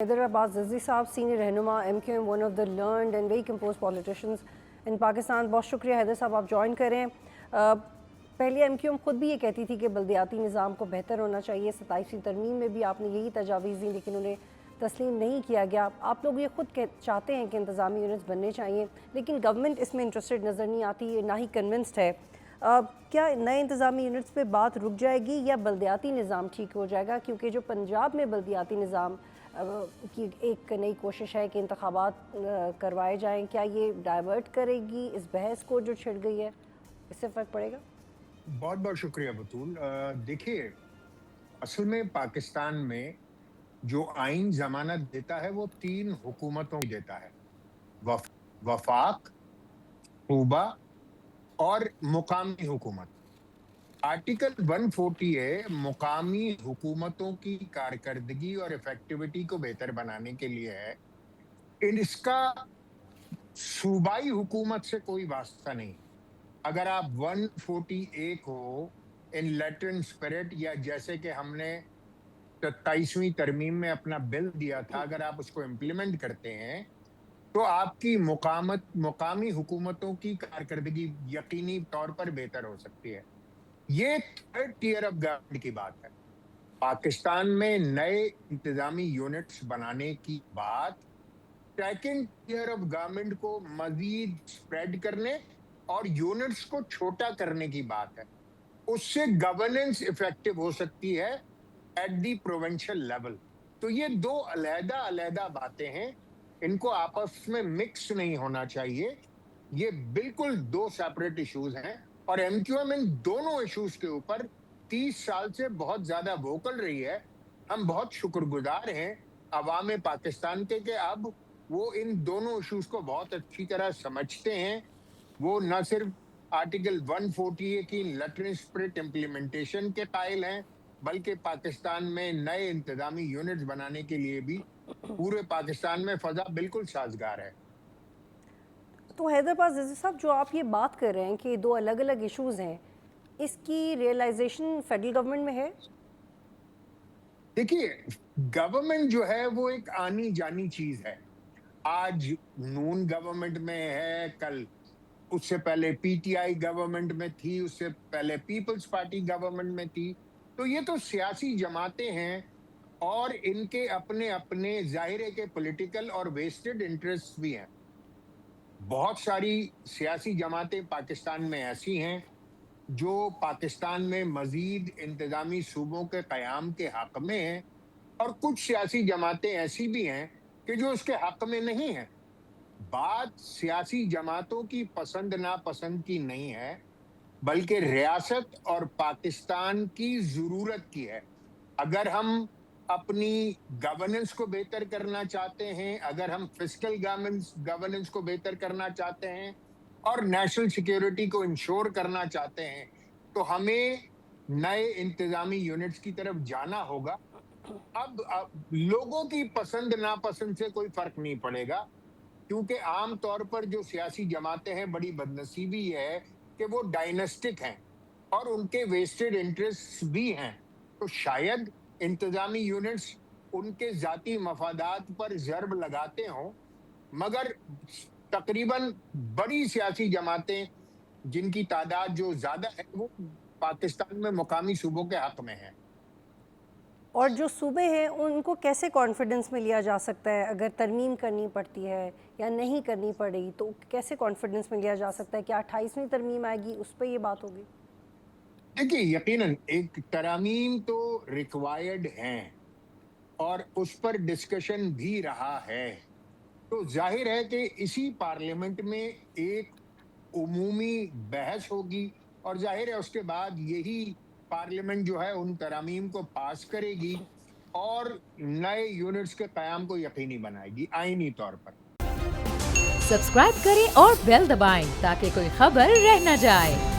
Hyder Abbas Azzi साहब senior रहनुमा MQM, one of the learned and very compose politicians इन पाकिस्तान। बहुत शुक्रिया हैदर साहब आप ज्वाइन करें। पहले MQM खुद भी ये कहती थी कि बल्दियाती निज़ाम को बेहतर होना चाहिए। 27वीं तरमीम में भी आपने यही तजावीज़ दी लेकिन उन्हें तस्लीम नहीं किया गया। आप लोग ये खुद चाहते हैं कि इंतज़ामी यूनिट्स बनने चाहिए लेकिन गवर्नमेंट इसमें इंटरेस्टेड नज़र नहीं आती, ना ही कन्विंस्ड है। क्या नए इंतज़ामी यूनिट्स पे बात रुक जाएगी या बल्दियाती निज़ाम ठीक हो जाएगा? क्योंकि जो पंजाब में बल्दियाती निज़ाम की एक नई कोशिश है कि इंतखाबात करवाए जाएं, क्या ये डाइवर्ट करेगी इस बहस को जो छिड़ गई है? इससे फ़र्क पड़ेगा? बहुत बहुत शुक्रिया बतूल। देखिए, असल में पाकिस्तान में जो आइन जमानत देता है वो 3 हुकूमतों को देता है, वफाक, सूबा और मुकामी हुकूमत। आर्टिकल 140 मुकामी हुकूमतों की कारकर्दगी और इफेक्टिविटी को बेहतर बनाने के लिए है। इसका सूबाई हुकूमत से कोई वास्ता नहीं। अगर आप 140A को इन लैटिन स्पिरिट या जैसे कि हमने 27वीं तरमीम में अपना बिल दिया था, अगर आप उसको इम्प्लीमेंट करते हैं तो आपकी मुकामी हुकूमतों की कारकर्दगी यकीनी तौर पर बेहतर हो सकती है। ये थर्ड टियर ऑफ गवर्नमेंट की बात है। पाकिस्तान में नए इंतजामी यूनिट्स बनाने की बात सेकंड टियर ऑफ गवर्नमेंट को मजीद स्प्रेड करने और यूनिट्स को छोटा करने की बात है। उससे गवर्नेंस इफेक्टिव हो सकती है एट दी प्रोविंशियल लेवल। तो ये 2 अलग-अलग बातें हैं, इनको आपस में मिक्स नहीं होना चाहिए। ये बिल्कुल 2 सेपरेट इश्यूज हैं और MQM इन दोनों इश्यूज के ऊपर 30 साल से बहुत ज्यादा वोकल रही है। हम बहुत शुक्रगुजार हैं अवाम पाकिस्तान के कि अब वो इन दोनों इश्यूज को बहुत अच्छी तरह समझते हैं। वो न सिर्फ आर्टिकल 140 की लैटिन स्पिरिट इम्प्लीमेंटेशन के कायल हैं, बल्कि पाकिस्तान में नए इंतजामी यूनिट्स बनाने के लिए भी पूरे पाकिस्तान में फजा बिल्कुल साजगार है। तो हैदर अब्बास अज़ी साहब, जो आप ये बात कर रहे हैं कि 2 अलग अलग इश्यूज़ हैं, इसकी रियलाइजेशन फेडरल गवर्नमेंट में है? देखिए, गवर्नमेंट जो है वो एक आनी जानी चीज है। आज नून गवर्नमेंट में है, कल उससे पहले PTI गवर्नमेंट में थी, उससे पहले पीपल्स पार्टी गवर्नमेंट में थी। तो ये तो सियासी जमातें हैं और इनके अपने अपने जाहिर के पॉलिटिकल और वेस्टेड इंटरेस्ट भी हैं। बहुत सारी सियासी जमातें पाकिस्तान में ऐसी हैं जो पाकिस्तान में मजीद इंतजामी सूबों के क़याम के हक में हैं और कुछ सियासी जमातें ऐसी भी हैं कि जो उसके हक में नहीं हैं। बात सियासी जमातों की पसंद नापसंद की नहीं है, बल्कि रियासत और पाकिस्तान की जरूरत की है। अगर हम अपनी गवर्नेंस को बेहतर करना चाहते हैं, अगर हम फिस्कल गवर्नेंस को बेहतर करना चाहते हैं और नेशनल सिक्योरिटी को इंश्योर करना चाहते हैं, तो हमें नए इंतजामी यूनिट्स की तरफ जाना होगा। अब लोगों की पसंद नापसंद से कोई फर्क नहीं पड़ेगा, क्योंकि आम तौर पर जो सियासी जमातें हैं, बड़ी बदनसीबी है कि वो डायनेस्टिक हैं और उनके वेस्टेड इंटरेस्ट भी हैं। तो शायद इंतजामी यूनिट्स उनके जाती मफादात पर ज़र्ब लगाते हों, मगर तकरीबन बड़ी सियासी जमातें जिनकी तादाद जो ज्यादा है वो पाकिस्तान में मुकामी सूबों के हक में है। और जो सूबे हैं उनको कैसे कॉन्फिडेंस में लिया जा सकता है? अगर तरमीम करनी पड़ती है या नहीं करनी पड़ेगी तो कैसे कॉन्फिडेंस में लिया जा सकता है? क्या 28वीं तरमीम आएगी, उस पर ये बात होगी? देखिए, यकीनन एक तरमीम तो रिक्वायर्ड हैं और उस पर डिस्कशन भी रहा है। तो जाहिर है कि इसी पार्लियामेंट में एक उमूमी बहस होगी और जाहिर है उसके बाद यही पार्लियामेंट जो है उन तरामीम को पास करेगी और नए यूनिट्स के क़याम को यकीनी बनाएगी आईनी तौर पर। सब्सक्राइब करें और बेल दबाएं ताकि कोई खबर रह न जाए।